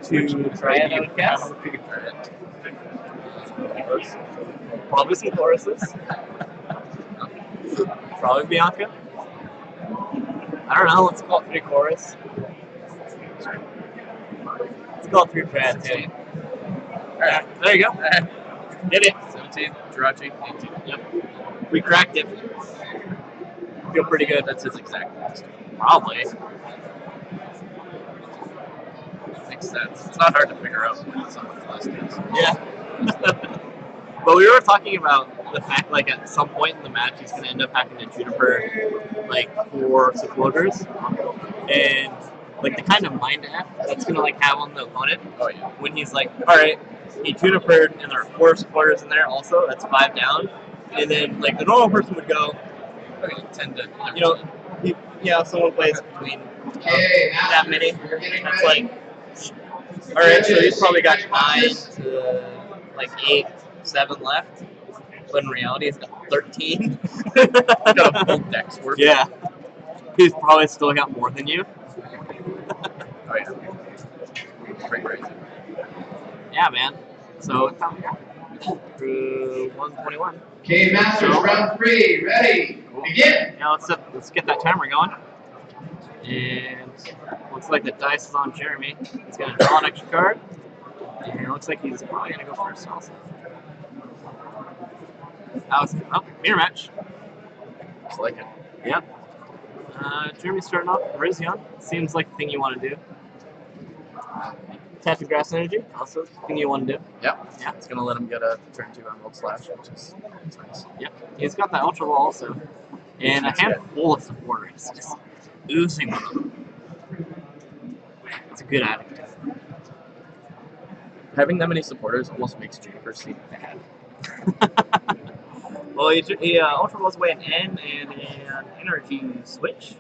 to try it out, guess. Probably some choruses. Probably Bianca. I don't know, let's call it 3 chorus. Let's call it 3 trad too. Alright, there you go. Did it. 17, Jirachi, 18. Yep. We cracked it. Feel pretty good. That's his exact list. Probably. Makes sense. It's not hard to figure out what someone's list is. Yeah. But we were talking about the fact, like, at some point in the match, he's going to end up having to Juniper, like, 4 supporters. And, like, the kind of mind F that's going to, like, have on the opponent. Oh, yeah. When he's like, alright, he Junipered, and there are 4 supporters in there also, that's 5 down. And then, like, the normal person would go, Okay, 10 to 13. you know, someone plays between that many. It's like, alright, so he's probably got 9 to, like, 8, 7 left. But in reality, he's got 13. He's got a full deck's worth. Yeah. He's probably still got more than you. Oh, yeah. Pretty crazy. Yeah, man. So, through 121. Okay, Masters, round 3, ready, begin. Now let's get that timer going. And looks like the dice is on Jeremy. He's gonna draw an extra card. And it looks like he's probably gonna go first also. Mirror match. Just like it. Yep. Jeremy's starting off with Virizion. Seems like the thing you want to do. Tap your grass energy, also the thing you want to do. Yep. Yeah. It's going to let him get a turn 2 Emerald Slash, which is nice. Yep. He's got that Ultra Ball also. And a handful of supporters. Just oozing with them. It's a good attitude. Having that many supporters almost makes Juniper seem bad. Well, he Ultra Balls away an N and an energy switch.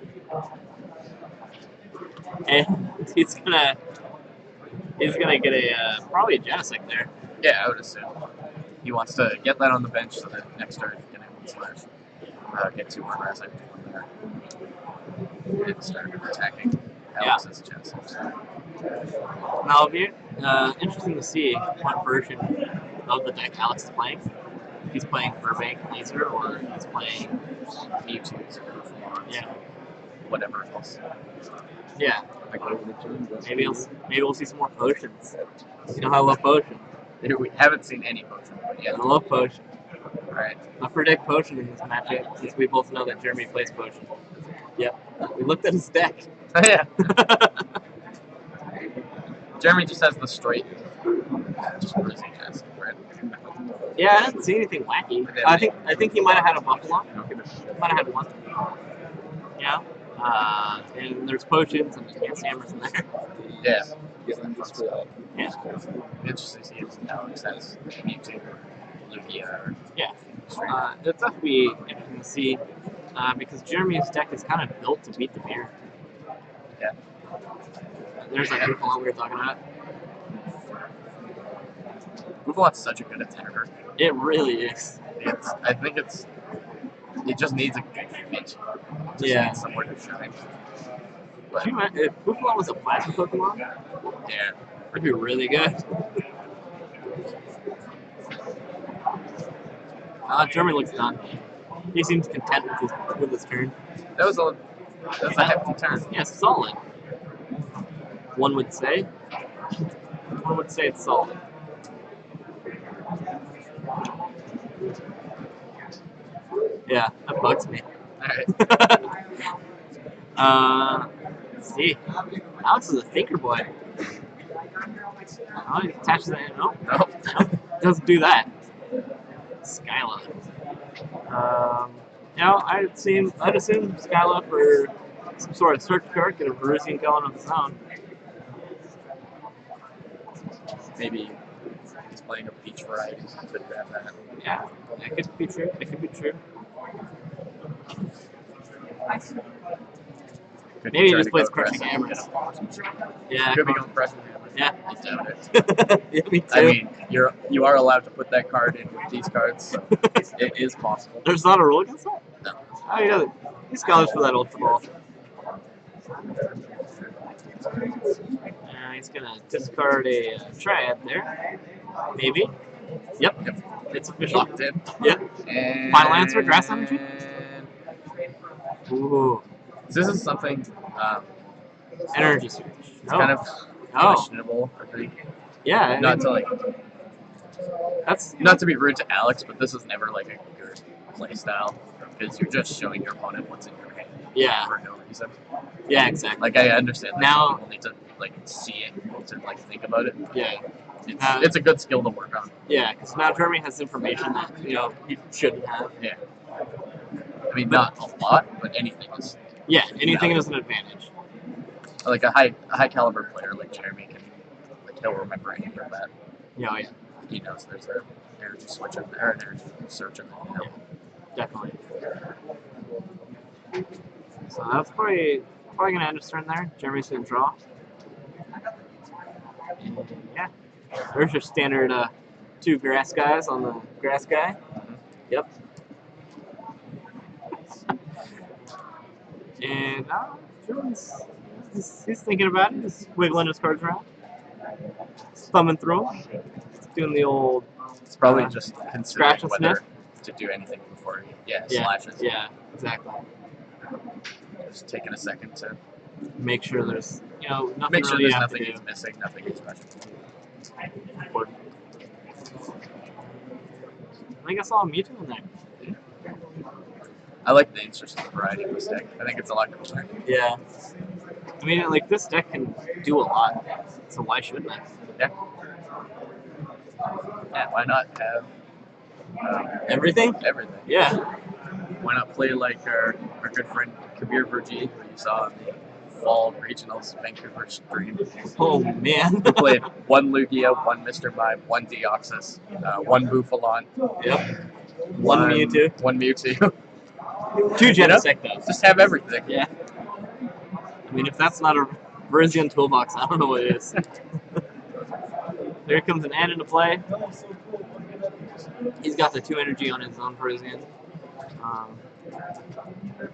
And he's gonna get a probably a Genesect there. Yeah, I would assume. He wants to get that on the bench so that next turn he can Emerald Slash. Get 2 more grass items from there. And start attacking Alex's Genesect. Now, it'll be interesting to see what version of the deck Alex is playing. If he's playing Burbank Laser or he's playing Mewtwo's or Pokemon. Yeah. Whatever else. Yeah. Like, Maybe we'll see some more potions. You know how I love potion. we haven't seen any potion yet. I love potion. Alright. I predict potion in this matchup since we both know that Jeremy plays potion. Yep. We looked at his deck. Oh, yeah. Jeremy just has the straight. Just Virizion Genesect, right? Yeah, I didn't see anything wacky. I think he might have had a Buffalo. Might have had one. Yeah. And there's potions and advanced hammers in there. Yeah. Yeah. Interesting to see if Alex has Mewtwo or Lugia or Yeah. It's have to be interesting to see because Jeremy's deck is kind of built to beat the beer. Yeah. There's that beautiful one we were talking about. Buffalot's such a good attacker. It really is. I think it just needs a good fit. Yeah. Needs somewhere to shine. But, If Buffalo was a plasma Pokemon, yeah. that'd be really good. Jeremy looks done. He seems content with his turn. That's a hefty turn. Yeah, solid. One would say. One would say it's solid. Yeah, that bugs me. Alright. Let's see. Alex is a thinker boy. Oh, he attaches that. No, doesn't do that. Skyla. I'd assume Skyla for some sort of search card, get a Virizion going on its own. Maybe he's playing a peach variety, so he could grab that. Yeah, that could be true. It could be true. Maybe he just plays crushing hammers. Yeah. Could be going crushing hammers. Yeah. I doubt it. Yeah, me too. I mean, you are allowed to put that card in with these cards, so it is possible. There's not a rule against that? No. Oh, he doesn't. He's scholars for that Ultra Ball. he's gonna discard a triad there. Maybe. Yep. It's official. Locked in. Yep. And Final answer, grass energy? Ooh. This is something Energy switch. it's kind of questionable, I think. Yeah. Not to like That's not to be rude to Alex, but this is never like a good play style because you're just showing your opponent what's in your hand. Yeah. For no reason. Yeah, exactly. Like I understand that Now- people need to like see it to like think about it. Yeah. It's a good skill to work on. Yeah, because now Jeremy has information that he shouldn't have. Yeah. I mean, not a lot, but anything is. Yeah, anything is an advantage. Like a high caliber player like Jeremy can, like he'll remember any of that. Yeah, yeah, He knows there's an energy switch in there, an energy search in there. definitely. So that's probably gonna end his turn there. Jeremy's gonna draw. And yeah, there's your standard 2 grass guys on the grass guy. Yep. And he's thinking about it. He's wiggling his cards around, thumbing through them, doing the old. It's probably just scratch considering and whether sniff. to do anything before he Yeah, slashes. Yeah, exactly. Just taking a second to Make sure there's nothing make sure really there's you have nothing to he's missing, nothing he's special. do. I guess I'll Mewtwo in there. I like the insertion variety of this deck. I think it's a lot cooler. Yeah. I mean, like, this deck can do a lot, so why shouldn't it? Yeah. Yeah, why not have Everything? everything? Yeah. Why not play like our good friend Kabir Verji, who you saw in the fall regionals Vancouver stream? Oh, man. Who played 1 Lugia, 1 Mr. Mime, 1 Deoxys, 1 Bufalon. Yep. 1 Mewtwo. 1 Mewtwo. 2 Genesect, though. Just have everything. Yeah. I mean, if that's not a Virizion toolbox, I don't know what it is. There comes an ad into play. He's got the 2 energy on his own Virizion.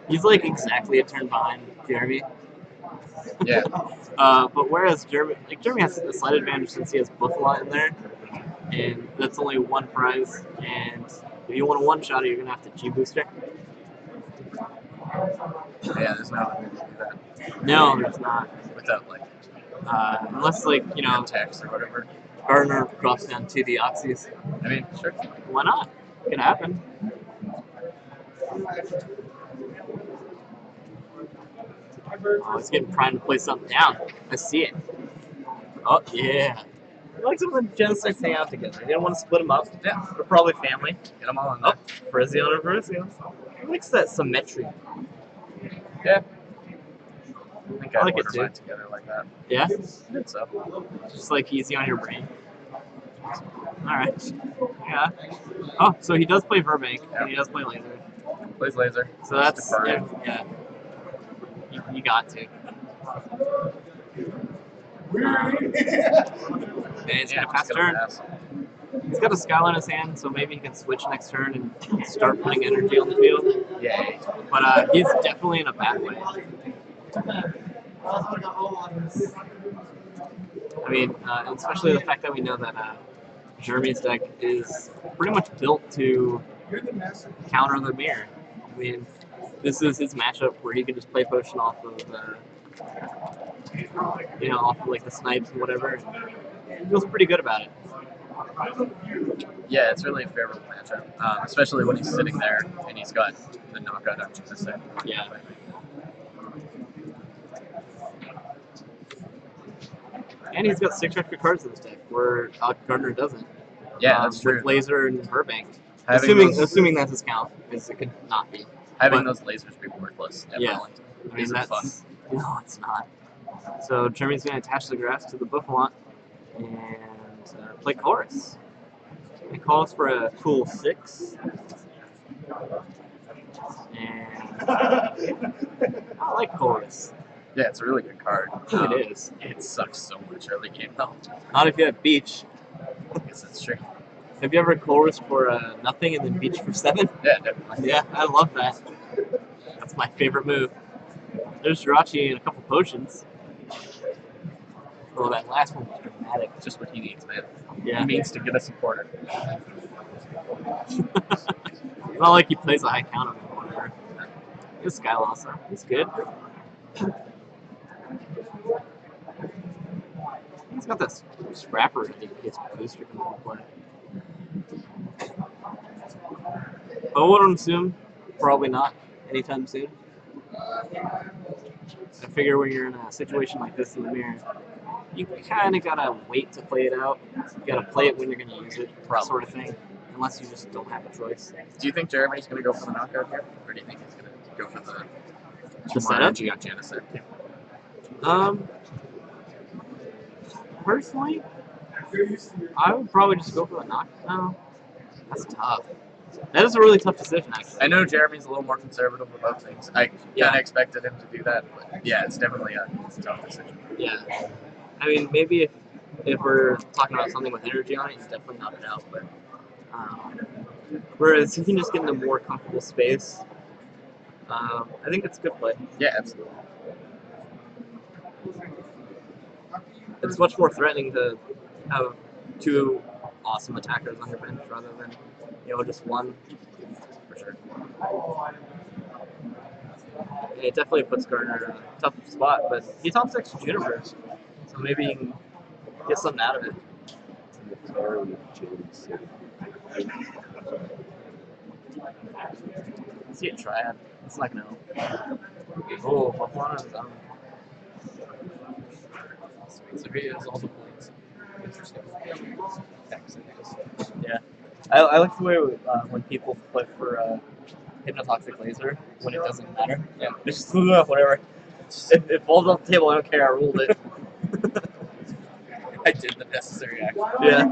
He's like exactly a turn behind Jeremy. Yeah. But whereas Jeremy has a slight advantage since he has Buffalo in there, and that's only 1 prize. And if you want a 1-shot, you're gonna have to G booster. Yeah, there's no other way to do that. No, there's not. Without like Unless text or whatever. Gardner drops down to the Oxys. I mean, sure. Why not? It could happen. Oh, he's getting primed to play something down. I see it. Oh, yeah. He likes them when Genesect hang out together. He didn't want to split them up. Yeah. They're probably family. Get them all in there. Oh, Virizion or Virizion. He likes that symmetry. Yeah. I think I I'd like it order too. mine together like that. Yeah? I think so. Just like easy on your brain. Alright. Yeah. Oh, so he does play Verbank, and he does play Laser. Plays laser. So that's, Deferring. yeah. You got to. And he's gonna pass just turn. pass. He's got a Skyline in his hand, so maybe he can switch next turn and start putting energy on the field. Yay. But he's definitely in a bad way. I mean, especially the fact that we know that Jeremy's deck is pretty much built to counter the mirror. I mean, this is his matchup where he can just play potion off of, off of like the snipes and whatever. He feels pretty good about it. Yeah, it's really a favorable matchup, especially when he's sitting there and he's got the knockout on Genesect. Yeah. And he's got 6 extra cards in his deck, where Gardner doesn't. Yeah, that's true. With Laser and Burbank. Having Assuming that's his count, because it could not be. Having but- those lasers be worthless. Yeah. I mean, These are fun. No, it's not. So Jeremy's going to attach the grass to the Buffalon and play Chorus. It calls for a cool 6. And I like Chorus. Yeah, it's a really good card. I think it is. It sucks so much early game though. Not if you have Beach. I guess that's true. Have you ever Chorus for nothing and then Beach for 7? Yeah, definitely. Yeah, I love that. That's my favorite move. There's Jirachi and a couple potions. Well, that last one was dramatic. It's just what he needs, man. Yeah. He needs to get a supporter. It's not like he plays a high counter or whatever. This guy also. He's good. He's got this scrapper, I think gets booster from the play. But I wouldn't assume, probably not anytime soon. I figure when you're in a situation like this in the mirror, you kind of gotta wait to play it out. You gotta play it when you're gonna use it, sort of thing. Unless you just don't have a choice. Do you think Jeremy's going to go for the knockout here? Or do you think he's going to go for the more setup? energy on Genesect? Personally, I would probably just go for the knockout. No, that's tough. That is a really tough decision, actually. I know Jeremy's a little more conservative about things. I kind of expected him to do that, but yeah, it's definitely a tough decision. Yeah. I mean, maybe if we're talking about something with energy on it, he's definitely knock it out. But whereas he can just get in a more comfortable space, I think it's a good play. Yeah, absolutely. It's much more threatening to have two awesome attackers on your bench rather than, just one. For sure. Yeah, it definitely puts Gardner in a tough spot, but he top 6 Juniper, so maybe he can get something out of it. Let's see a triad. It's not gonna help. Oh, Buffalo's down. So he has all the points. Interesting. Yeah. I like the way when people flip for Hypnotoxic Laser when it doesn't matter. Yeah. It's just whatever. If it falls off the table, I don't care. I ruled it. I did the necessary action. Yeah.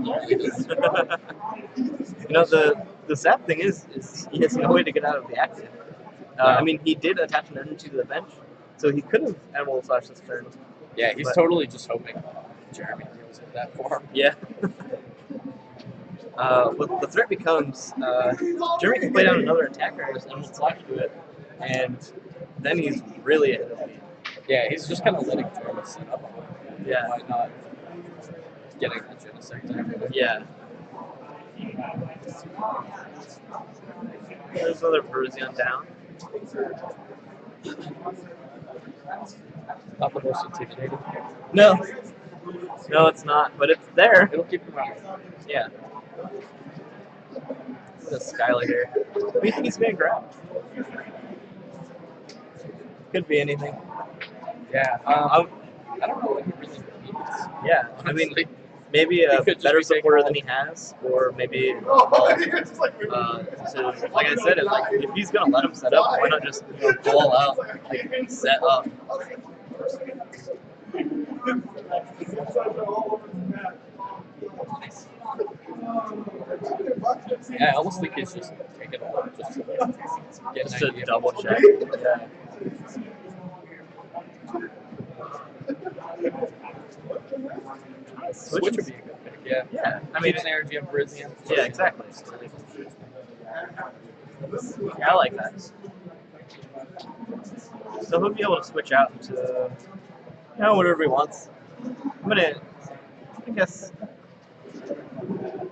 The sad thing is he has no way to get out of the active. I mean, he did attach an energy to the bench, so he could have Emerald Slash this turn. Yeah, he's totally just hoping Jeremy deals with that for him. Yeah. What the threat becomes, Jeremy can play down another attacker and Emerald Slash do it, and then he's really ahead of the game. Yeah, he's just kind of letting Jeremy set up. Yeah. By not getting the Genesect. Yeah. There's another Virizion down. Not the most intimidating. No, it's not, but it's there. It'll keep him out. Yeah. Look at Skylar here. What do you think he's going to grab? Could be anything. Yeah. I don't know what he really needs. Yeah, I mean, maybe a better supporter than he has, or maybe, like I said, if he's going to let him set up, why not just go all out, set up? Yeah, I almost think he's just taking a while just to get Just an to idea. double check. Yeah. Switch would be a good pick, yeah. Yeah, I mean, an energy of Virizion. Yeah, exactly. Yeah, I like that. So he'll be able to switch out into, whatever he wants. I guess,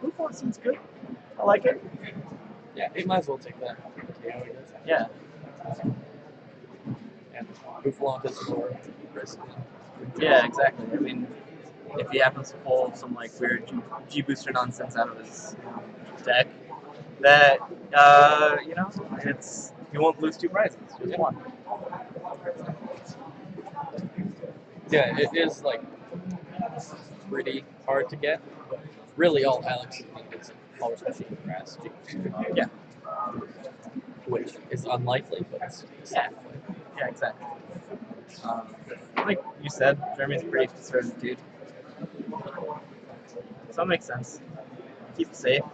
Buffalo seems good. I like it. Yeah, he might as well take that. Yeah. And Buffalo is more risk. Yeah, exactly. I mean, if he happens to pull some weird G booster nonsense out of his deck, that he won't lose 2 prizes, just 1. Yeah, it is pretty hard to get. Really, all Alex needs is a Power Machine Grass G booster. Yeah. Which is unlikely, but it's Yeah, exactly. Like you said, Jeremy's a pretty conservative dude. So that makes sense. Keep it safe.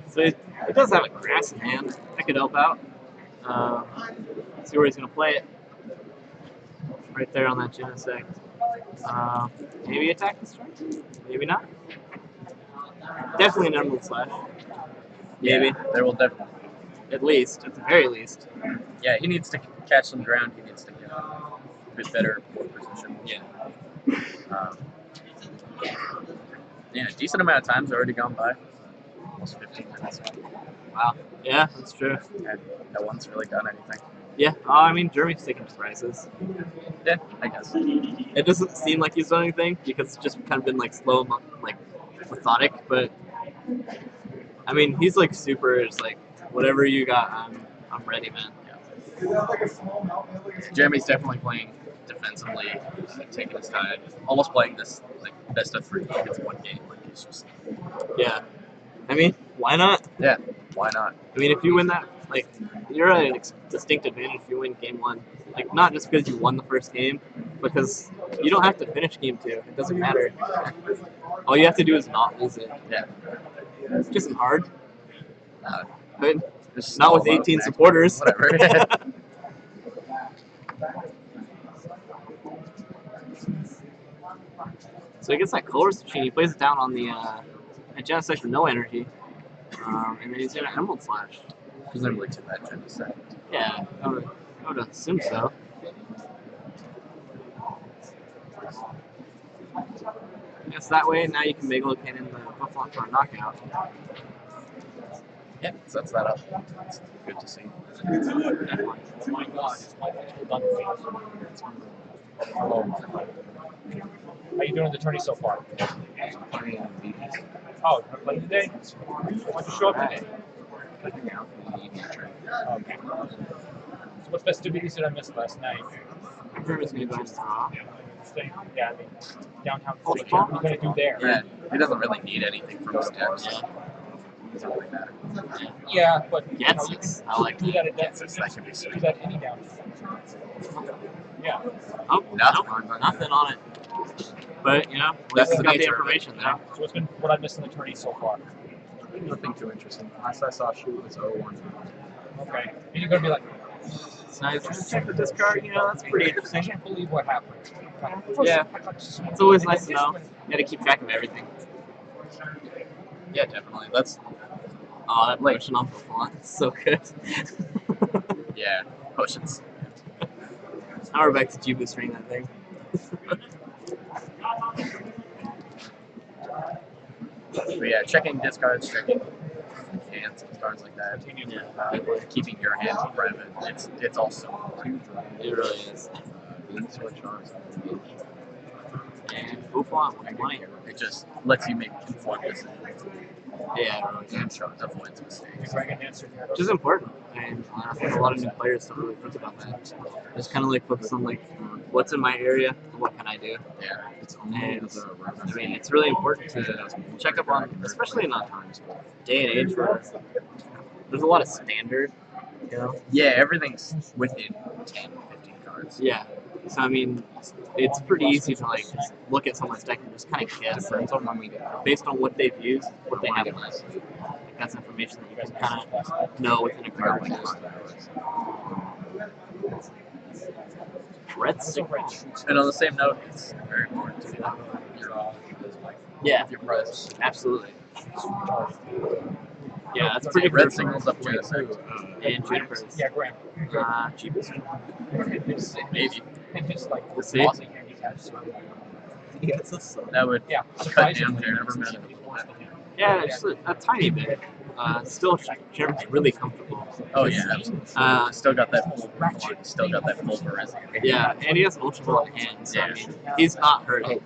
So it does have a grass in hand. That could help out. See where he's going to play it. Right there on that Genesect. Maybe attack this turn? Maybe not. Definitely an Emerald Slash. Maybe. Yeah, there will definitely. at least, at the very least. Yeah, he needs to catch some ground. He needs to get a bit better board position. Yeah. Yeah, a decent amount of time's already gone by. Almost 15 minutes. Wow. Yeah, that's true. And no one's really done anything. Yeah. I mean, Jeremy's taking his prizes. Yeah, I guess. It doesn't seem like he's done anything because it's just kind of been like slow and like methodic. But I mean, he's like super. Just like whatever you got, I'm ready, man. Jeremy's definitely playing defensively, taking his time, almost playing this like best of 3. It's one game, like it's just. Yeah. I mean, why not? Yeah, why not? I mean, if you win that, like, you're at an distinct advantage if you win game 1. Like, not just because you won the first game, because you don't have to finish game 2. It doesn't matter. All you have to do is not lose it. Yeah. It's just hard. But not with 18 supporters. Whatever. So he gets that colors machine. He plays it down on the Genesect for no energy. And then he's gonna Emerald Slash. Presumably to that Genesect. Yeah, I would assume so. I guess that way now you can Mega Locan in the Buffalo for a knockout. Yeah, sets that up. It's good to see. Definitely. Oh my god, it's my done How you doing in the tourney so far? Oh, you're playing today? Why'd you show up today? Okay. So what festivities did I miss last night? Yeah, I mean, downtown Philly. What are you gonna do there? Yeah, he doesn't really need anything from his decks. Doesn't really matter. Yeah, but yes, I like do that at That can be do sweet. that any downtown. Yeah. Oh, nothing on it. But, you know, That's we the got the nature of it. information there. So what's been what I missed in the tourney so far? Nothing too interesting. Last I saw shoot was 0-1. Okay. And you're gonna be like, So I was check the discard, you know, that's pretty I interesting. can't believe what happened. Yeah. It's always nice to know. You gotta keep track of everything. Yeah, definitely. That's Oh, that potion off the font is so good. yeah, potions. Now we're back to G boostering that thing. But yeah, checking discards, checking hands and cards like that. Yeah. Keeping your hand private. It's also It really is. And Buffon, 120. it just lets you make informed decisions Yeah, it really and is. avoids mistakes. Which is important. And I think a lot of new players don't really think about that. Just kind of like focus on like what's in my area and what can I do. Yeah. And I mean, it's really important to check up on, especially in a day and age where there's a lot of standard, you know? Yeah, everything's within 10, 15 cards. Yeah. So I mean, it's pretty easy to like just look at someone's deck and just kind of guess based on what they've used, what they have left. Like that's information that you can kind of know within a card like this. Reds? And on the same note, it's very important to know Yeah, your price. absolutely. Yeah, that's pretty Red good. signals up Genesect. And Junipers. Yeah, Graham. Cheapest. Maybe. And just like We'll see. pausing handicaps. That would Yeah, cut down their never met. Yeah, just a tiny bit. Still, Junipers really comfortable. Oh yeah, absolutely. Still got that full Virizion. Still got that full Virizion. Yeah, and he has an ultra ball in hand, so I mean, he's not hurting.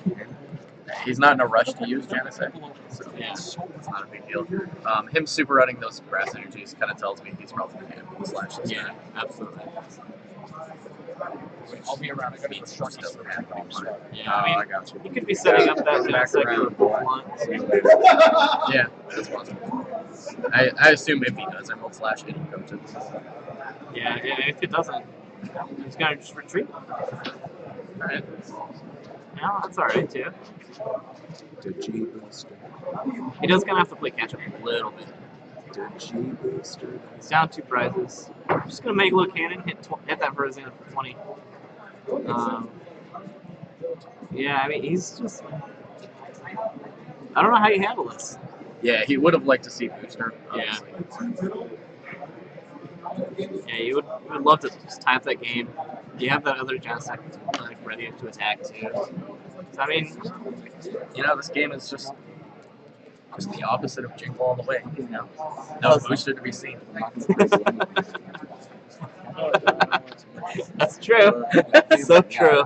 He's not in a rush to use Genesect, so Yeah. it's not a big deal. Him super running those grass energies kind of tells me he's probably going to slash this Yeah, guy. absolutely. I'll be around. I gotta go shark Just doesn't have any money. Yeah, I mean, I got you. he could be setting up that Genesect for both lines. Yeah, that's possible. I assume if he does Emerald Slash, it'll go to Yeah, if it doesn't, he's gonna just retreat. Alright. Yeah, that's alright too. He does gonna have to play catch up a little bit. He's down 2 prizes. I'm just gonna make a little cannon, hit that Virizion for 20. Yeah, I mean, he's just. I don't know how you handle this. Yeah, he would have liked to see Booster, Yeah. obviously. Yeah, you would love to just tie up that game. You have that other Genesect like ready to attack too. So, I mean, You know, this game is just the opposite of Jingle All the Way. You know, no Well, booster to be seen. that's true. So true.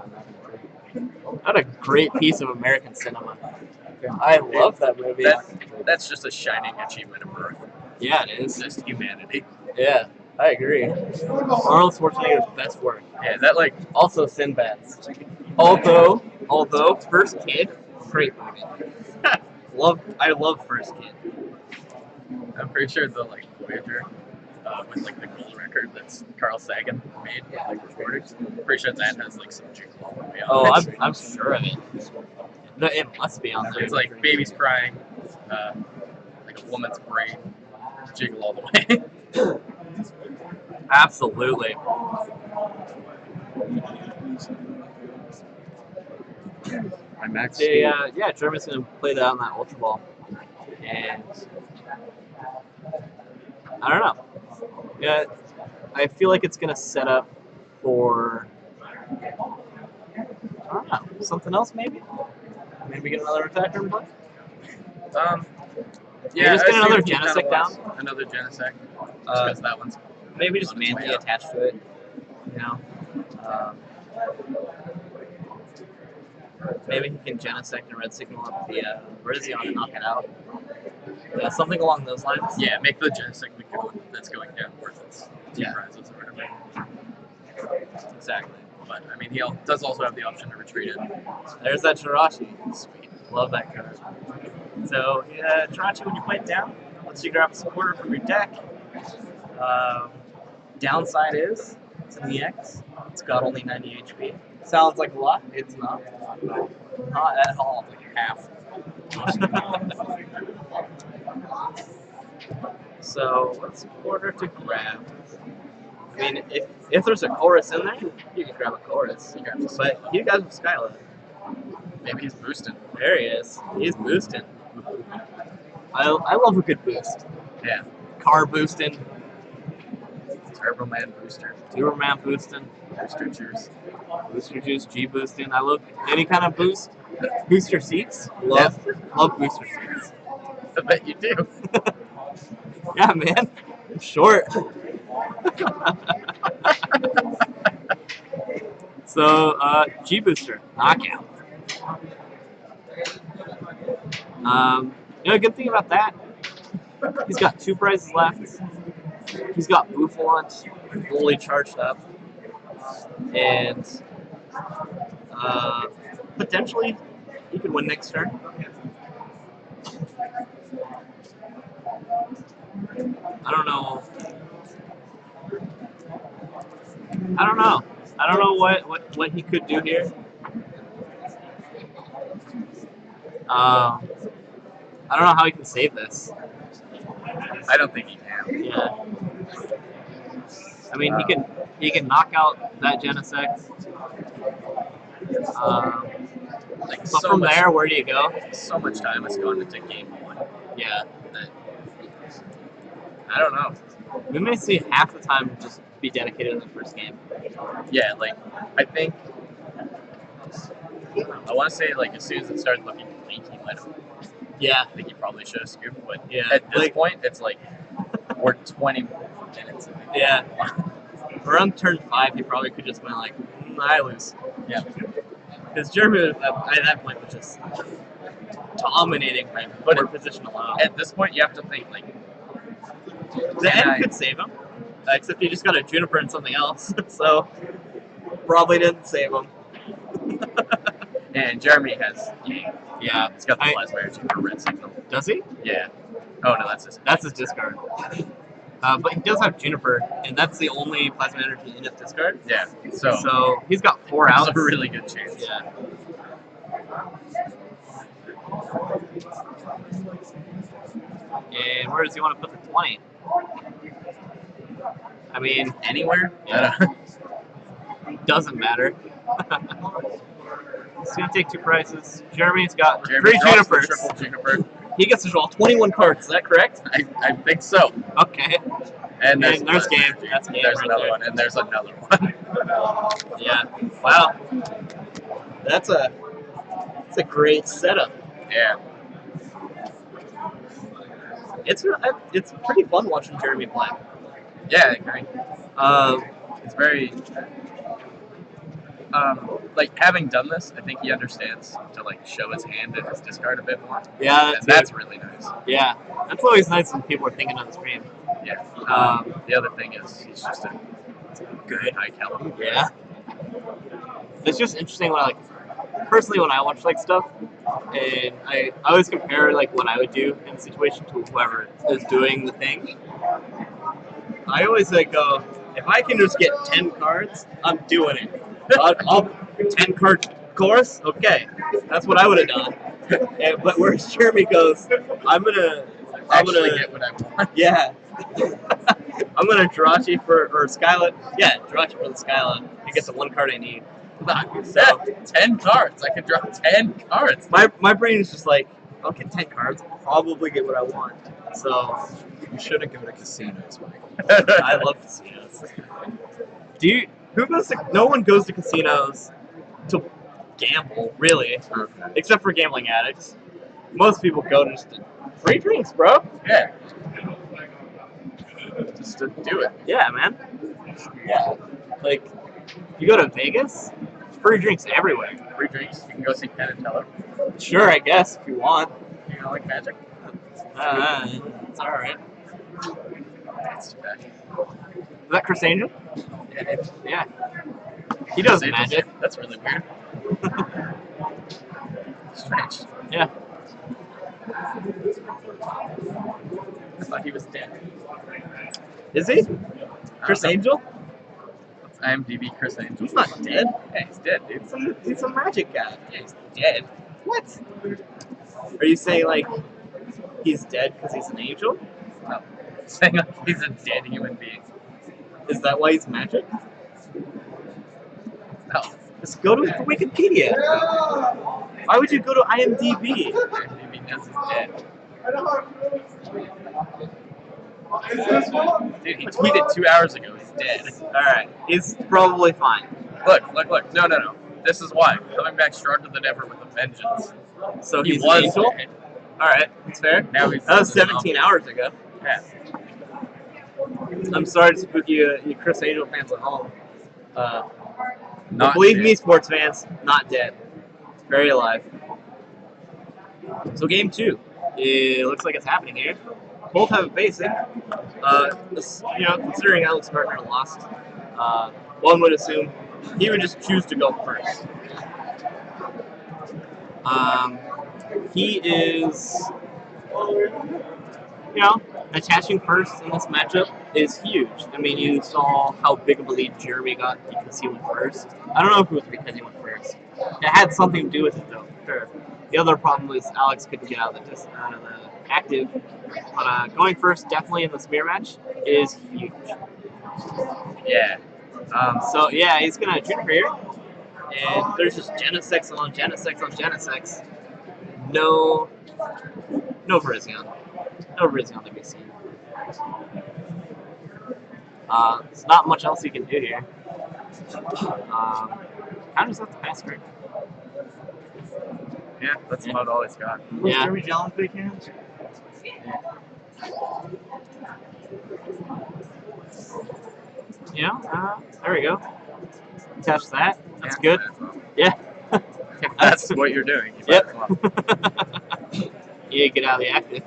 What a great piece of American cinema. I love that movie. That's just a shining achievement of Earth. Yeah, it is. Just humanity. Yeah, I agree. Arnold Schwarzenegger's best work. Yeah, that like Also Sinbad's. Although First Kid, great movie. I love First Kid. I'm pretty sure the like Voyager with like the gold record that's Carl Sagan made like recordings. I'm pretty sure that has like some Jingle All the Way on Oh, it. I'm sure of it. No, it must be on there. It's like babies crying, like a woman's brain, Jingle All the Way. Absolutely. My max Yeah, German's gonna play that on that Ultra Ball, and I don't know. Yeah, I feel like it's gonna set up for I don't know something else maybe. Maybe get another attacker in play. Yeah, just get I another assume he Genesect kinda wants down. Another Genesect. Because that one's Maybe just on its way Manty out. attached to it. You know. Maybe he can Genesect and Red Signal up the Virizion and knock it out. Yeah, something along those lines. Yeah, make the Genesect that's going down worth its Yeah. prizes or whatever. Exactly. But I mean, he does also have the option to retreat it. There's that Jirachi. Sweet. Love that card. So, yeah, Jirachi, when you play it down, lets you grab a supporter from your deck. Downside is, it's in the X. It's got only 90 HP. Sounds like a lot. It's not. Not at all. Like half. So, what supporter to grab? I mean, if there's a chorus in there, you can grab a chorus. But you guys with Skyla. Maybe he's boosting. There he is. He's boosting. I love a good boost. Yeah. Car boosting, Turbo Man booster. Superman boosting, Booster juice. booster juice, G boosting. I love any kind of boost. Booster seats. Love booster seats. I bet you do. Yeah, man. It's short. So, G booster knockout. Good thing about that, he's got 2 prizes left. He's got Bouffant fully charged up, and potentially he could win next turn. I don't know what he could do here. I don't know how he can save this. I don't think he can. Yeah. I mean, he can knock out that Genesect. But So from much- there, where do you go? So much time has gone into game 1 Yeah. that I don't know. We may see half the time just be dedicated in the first game. Yeah, like I think I want to say like as soon as it started looking bleak, he might have. Yeah. I think he probably should have scooped, but Yeah. at this Like, point, it's like we're 20 minutes. In. yeah. Around turn 5, he probably could just went like, I lose. Yeah. Because Jeremy at that point was just dominating my But position alone. At this point, you have to think like The end could save him, except he just got a Juniper and something else, so probably didn't save him. and Jeremy has Yeah. he's got the plasma energy for Red Signal. Does he? Yeah. Oh no, that's his. That's his discard. But he does have Juniper, and that's the only plasma energy in his discard. Yeah. So So he's got 4 there's outs. a really good chance. Yeah. And where does he want to put the 20? I mean, Anywhere? Yeah. Doesn't matter. He's gonna take 2 prizes. Jeremy's got Jeremy 3 drops the Junipers. triple Juniper. He gets to draw 21 cards. Is that correct? I think so. Okay. And there's another game. one. That's game. There's right another there. one, and there's another one. Yeah. Wow. That's a great setup. Yeah. It's pretty fun watching Jeremy play. Yeah, I agree. Um, It's very like having done this, I think he understands to like show his hand and his discard a bit more. yeah, And that's really nice. yeah. That's always nice when people are thinking on the stream. Yeah. Um, The other thing is he's just a good high caliber. Yeah. It's just interesting when personally when I watch like stuff, and I always compare like what I would do in the situation to whoever is doing the thing. I always like go, if I can just get 10 cards, I'm doing it. I'll 10 card course, okay, that's what I would have done. But whereas Jeremy goes, I'm gonna Get what I want. yeah. I'm gonna Jirachi or Skylet. Yeah, Jirachi for the Skylet to get the one card I need. So 10 cards. I can draw 10 cards. My brain is just like, okay, 10 cards, I'll probably get what I want. So You shouldn't go to casinos, Mike. I love casinos. No one goes to casinos to gamble, really, except for gambling addicts. Most people go just to free drinks, bro. Yeah. Just to do it. Yeah, man. Yeah. Like, you go to Vegas, free drinks everywhere. Free drinks. You can go see Penn and Teller. Sure, I guess, if you want. You know, like Magic. It's alright. That's too bad. Is that Chris Angel? Yeah. Yeah. He does Angel's- magic. That's really weird. Strange. Yeah. I thought he was dead. Is he? Chris Angel? What's IMDb Chris Angel? He's not dead. Yeah, he's dead, dude. He's a magic guy. Yeah, he's dead. What? Are you saying, like, he's dead because he's an angel? No. Saying like he's a dead human being. Is that why he's magic? No. Just go to Wikipedia. Why would you go to IMDb? IMDb knows he's dead. Dude, he tweeted 2 hours ago. He's dead. Alright, he's probably fine. Look. No. This is why. Coming back stronger than ever with a vengeance. So He he's was an angel? dead. Alright, that's fair. Now he's That was 17 hours ago. Yeah. I'm sorry to spook you Chris Angel fans at home. Not Believe dead. me, sports fans, not dead. Very alive. So game 2. It looks like it's happening here. Both have a basic. Considering Alex Gardner lost, one would assume he would just choose to go first. He is, attaching first in this matchup is huge. I mean, you saw how big of a lead Jeremy got because he went first. I don't know if it was because he went first. It had something to do with it, though. Sure. The other problem was Alex couldn't get out of the active. But going first, definitely in this mirror match, is huge. Yeah. So yeah, he's gonna Juniper here, and there's just Genesect on Genesect. No Virizion. No Virizion to be seen. There's not much else you can do here. Kind of just have to pass right. Yeah, that's about all he's got. Yeah. Jallen big hands? There we go. Attach that. That's Yeah, good. might as well. Yeah. If that's what you're doing. You Yep. might as well. Yeah, get out of the active.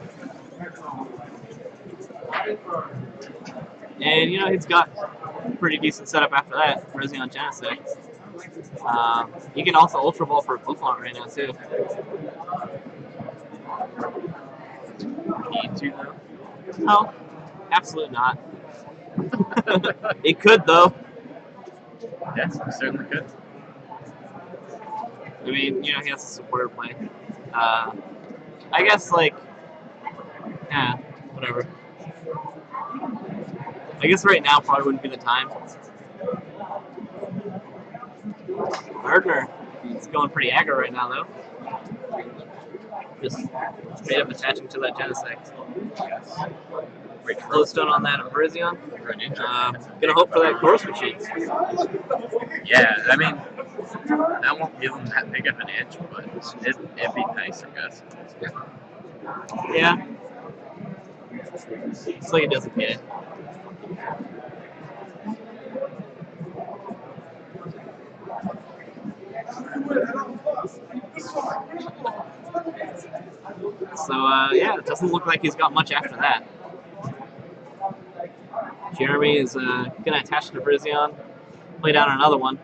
And he's got a pretty decent setup after that. Virizion on Genesect. He can also Ultra Ball for a blue font right now too. Need to though. No, absolutely not. It could though. Yes, I certainly could. I mean, he has a supporter play. I guess whatever. I guess right now probably wouldn't be the time. Gardner, he's going pretty aggro right now though. Just straight up attaching to that Genesect. glowstone on that Virizion. For a ninja. Gonna hope for that Chorus Machine. Yeah, I mean, that won't give him that big of an edge, but it'd be nice, I guess. Yeah. It's like it doesn't get it. So, yeah, it doesn't look like he's got much after that. Jeremy is going to attach to Virizion, play down another one.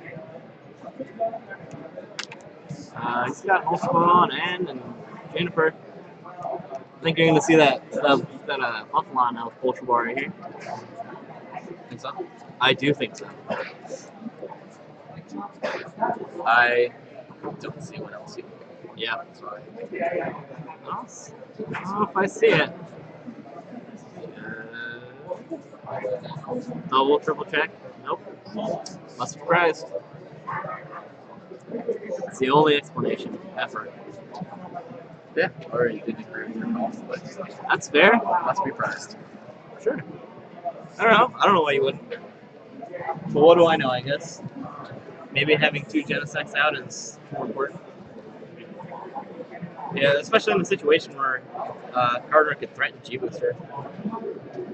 He's got Ultron and Jennifer. I think you're going to see that Buffalon now with Ultra Bar right here. Think so? I do think so. I don't see what else you can do. Yeah. Sorry. I don't know if I see it. Double, triple check. Nope. Must be surprised. It's the only explanation. Effort. Yeah, or you didn't agree with your call, but That's fair. must be priced. Sure. I don't know. I don't know why you wouldn't. But what do I know, I guess? Maybe having 2 Genesects out is more important. Yeah, especially in a situation where Gardner could threaten G-Booster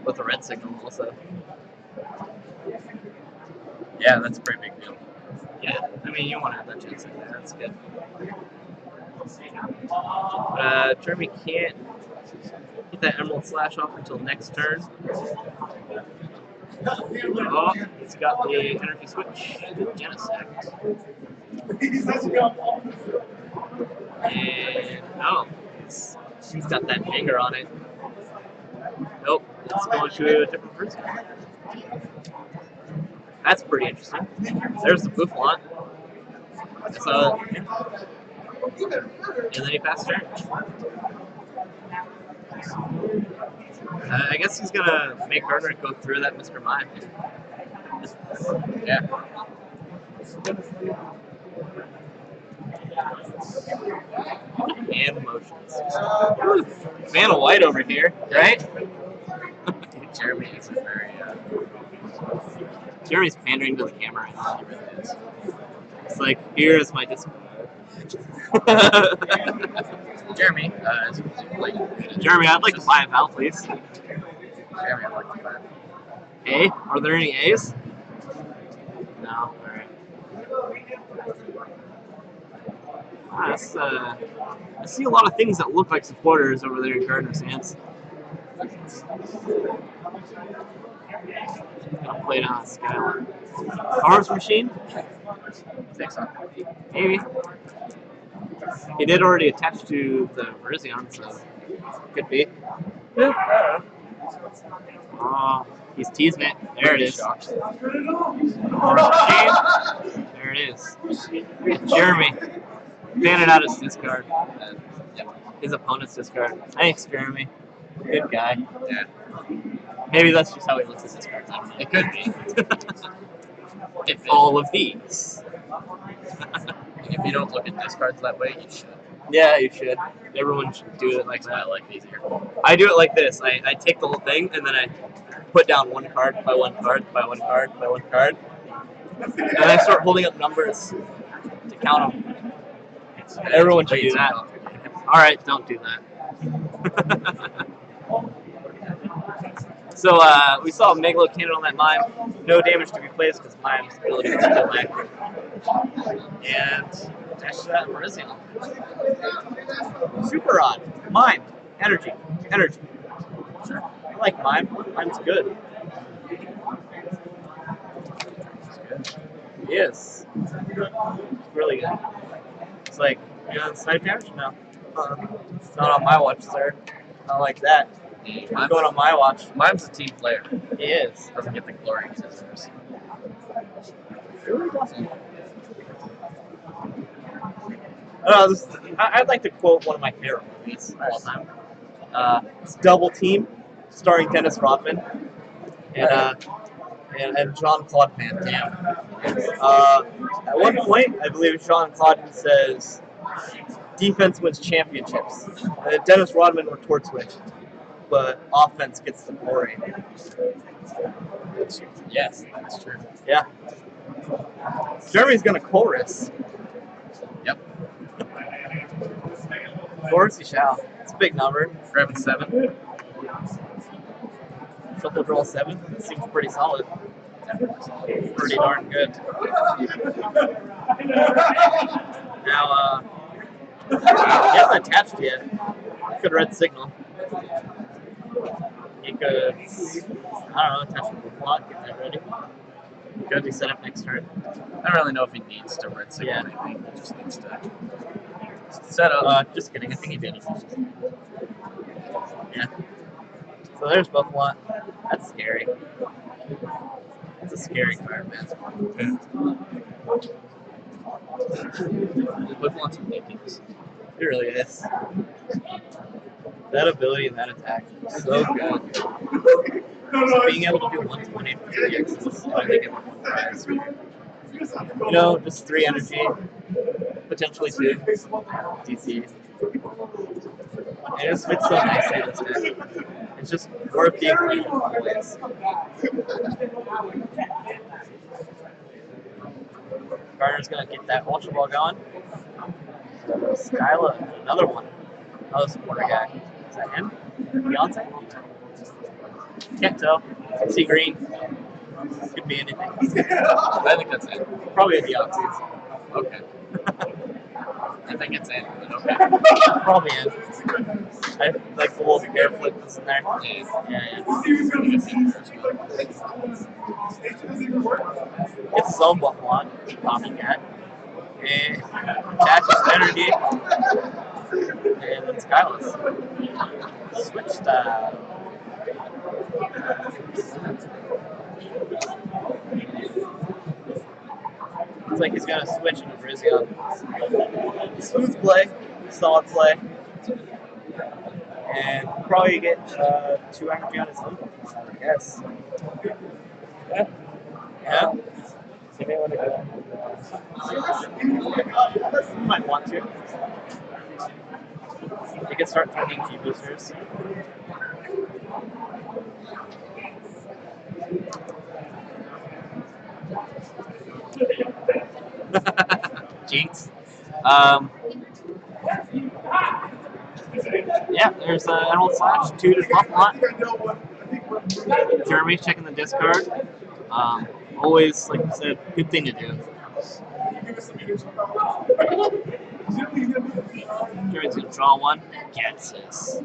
with a red signal also. Yeah, that's a pretty big deal. Yeah, I mean, you want to have that Genesect there. That's good. But Jeremy can't get that Emerald Slash off until next turn. Oh, he's got the energy switch to Genesect. And oh, he's got that finger on it. Nope, it's going to a different person. That's pretty interesting. There's the Buffalon. So, and then he passed turn. I guess he's gonna make Gardner go through that Mr. Mime. Yeah. And motions. Man of white over here, right? Jeremy is a very, Jeremy's pandering to the camera right now. he really is. It's like, here's my discipline. Jeremy, is like, Jeremy, I'd like to buy a Val, please. Jeremy, I'd like to buy. A? Are there any A's? No. Alright. I see a lot of things that look like supporters over there in Gardner's hands. Gonna play down Skyline. Chorus Machine? Think so. Maybe. He did already attach to the Virizion, so could be. Yeah. Oh, he's teasing it. There it is. Chorus Machine. There it is. Jeremy. Fanning out his discard. His opponent's discard. Thanks, Jeremy. Good guy. Yeah. Maybe that's just how he looks at discards. I don't know. It could be. If all of these. If you don't look at discards that way, you should. Yeah, you should. Everyone should do it like Makes that. my life easier. I do it like this. I take the whole thing and then I put down one card by one card by one card by one card. And I start holding up numbers to count them. Everyone should do that. Alright, don't do that. So we saw Megalo Cannon on that Mime. No damage to be placed because Mime's ability is still active. And dash that Virizion. Super odd. Mime. Energy. Energy. Sure. I like Mime. Mime's good. He is. It's really good. It's like, you know, side damage? No. It's not on my watch, sir. Not like that. It's going on my watch. Mime's a team player. He is. Doesn't get the glory he deserves. Really doesn't. I'd like to quote one of my favorite movies of all time. It's Double Team, starring Dennis Rodman and Jean-Claude Van Damme. At one point, I believe Jean-Claude says, "Defense wins championships." And Dennis Rodman retorts with, but offense gets the glory. Yes, that's true. Yeah. Jeremy's gonna chorus. Yep. Chorus he shall. It's a big number. Grabbing 7. Triple draw 7. That seems pretty solid. Pretty darn good. Now, he hasn't attached yet. Could red signal. He could, I don't know, attach the block, get that ready. Good be set up next turn. I don't really know if he needs to red signal anything. He just needs to set up. Just kidding. I think he did. Yeah. So there's Buffalo. That's scary. That's a scary card, man. Buffalo's ridiculous. It really is. That ability and that attack is so good. So being able to do 120 for 3x is I think it would prize. You know, just 3 energy, potentially 2 DC. And it just fits so nicely in this deck. It's just worth being played always. Gardner's gonna get that Ultra Ball going. Skyla, another one. Another supporter guy. Is that him? Beyonce? Can't tell. See green. Could be anything. I think that's it. Probably a Beyonce. Okay. I think it's in, but okay. Probably in. I like the little hair flip that's in there. Yeah. Gets his own Buffalo on. Popping cat. And attaches energy. And then Skyless. Switch style. Looks like he's gonna switch into Virizion. Smooth play, solid play. And probably get 2 energy on his own, I guess. Yeah. So may want to go. You might want to. You can start targeting G boosters. Jinx. Yeah, there's Emerald Slash, 2 to Buffalo. Jeremy's checking the discard. Always, like you said, good thing to do. Jeremy's gonna draw 1. Gets this.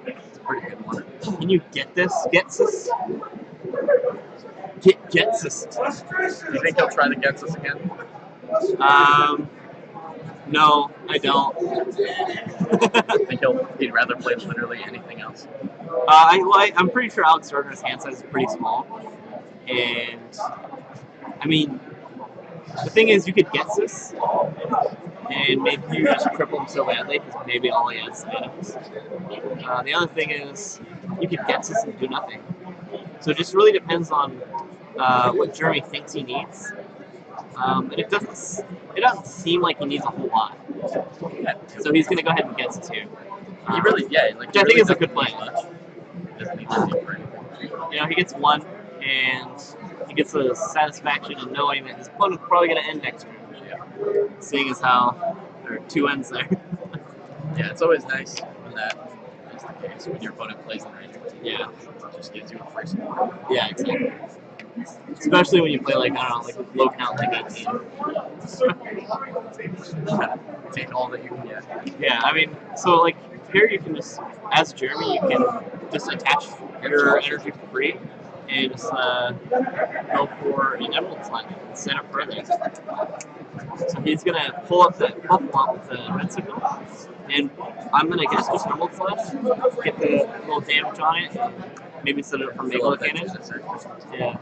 It's a pretty good one. Can you get this? Gets this? Gets this. Do you think he'll try to get us again? No, I don't. I think he'd rather play literally anything else. I'm pretty sure Alex Gardner's hand size is pretty small, and I mean, the thing is, you could get this, and maybe you just cripple him so badly because maybe all he has is items. The other thing is, you could get this and do nothing. So it just really depends on what Jeremy thinks he needs. And it doesn't seem like he needs a whole lot. So he's gonna go ahead and get this here. He really, yeah, like Which I think is a good play. Doesn't need to do for anything. You know, he gets 1, and he gets the satisfaction of knowing that his opponent's probably gonna end next turn. Yeah. Seeing as how there are 2 ends there. Yeah, it's always nice when that is the case, when your opponent plays in range. Yeah. It just gives you a free score. Yeah, exactly. Especially when you play like, I don't know, like low count like 18. Take all that you can get. Yeah, I mean, so like here you can just, as Jeremy, you can just attach your energy for free and just go for an Emerald Slide and set up further. So he's gonna pull up that Buffalo with the red signal, and I'm gonna guess just Emerald Slash, get the little damage on it, maybe set it up for Mega Cannon. Yeah.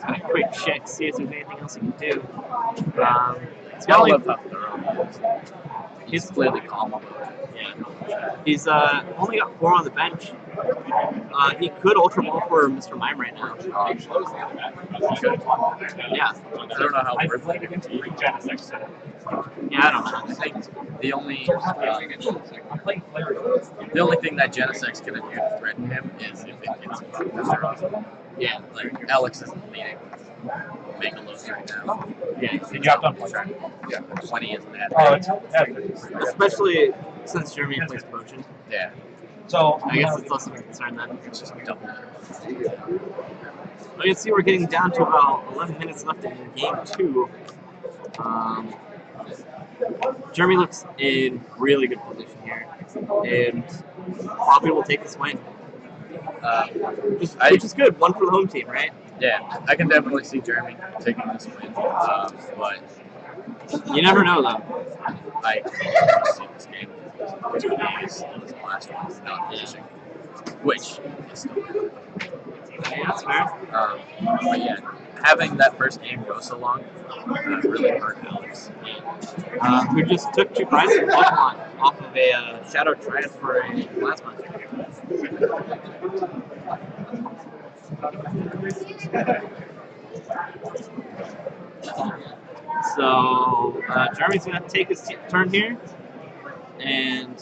Got a quick check, see if there's anything else he can do. It's got only, He's clearly calm about it. yeah. He's only got 4 on the bench. He could Ultra Ball for Mr. Mime right now. Yeah. I don't know how worth it against would be. three Genesect. Yeah, I don't know. I think the only I'm playing Flair. the only thing that Genesect gonna do to threaten him is if it gets Mr. Awesome. Yeah. Like Alex isn't leading Megalos right now. Yeah. You have done play. Yeah, 20 isn't that Oh, bad. it's Especially since Jeremy plays Potion. Yeah, so. I guess it's less of a concern then. it's just double. Well, you can see we're getting down to about 11 minutes left in game 2. Jeremy looks in really good position here, and probably will take this win. Which is good. One for the home team, right? Yeah, I can definitely see Jeremy taking this win, but You never know, though. I can see this game 2 games in this last one without finishing, which is still good. Yeah, that's fair. But yeah, having that first game go so long really hurt Alex. Who just took 2 prizes from Pokemon off of a Shadow Triumph for a Plasma. So, Jeremy's going to take his turn here and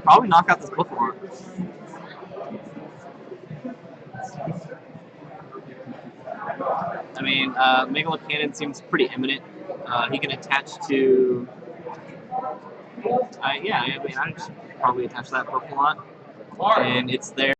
probably knock out this Pokemon. I mean, Megalo Cannon seems pretty imminent. He can attach to. Yeah, I mean, I just probably attach that Pokemon, and it's there.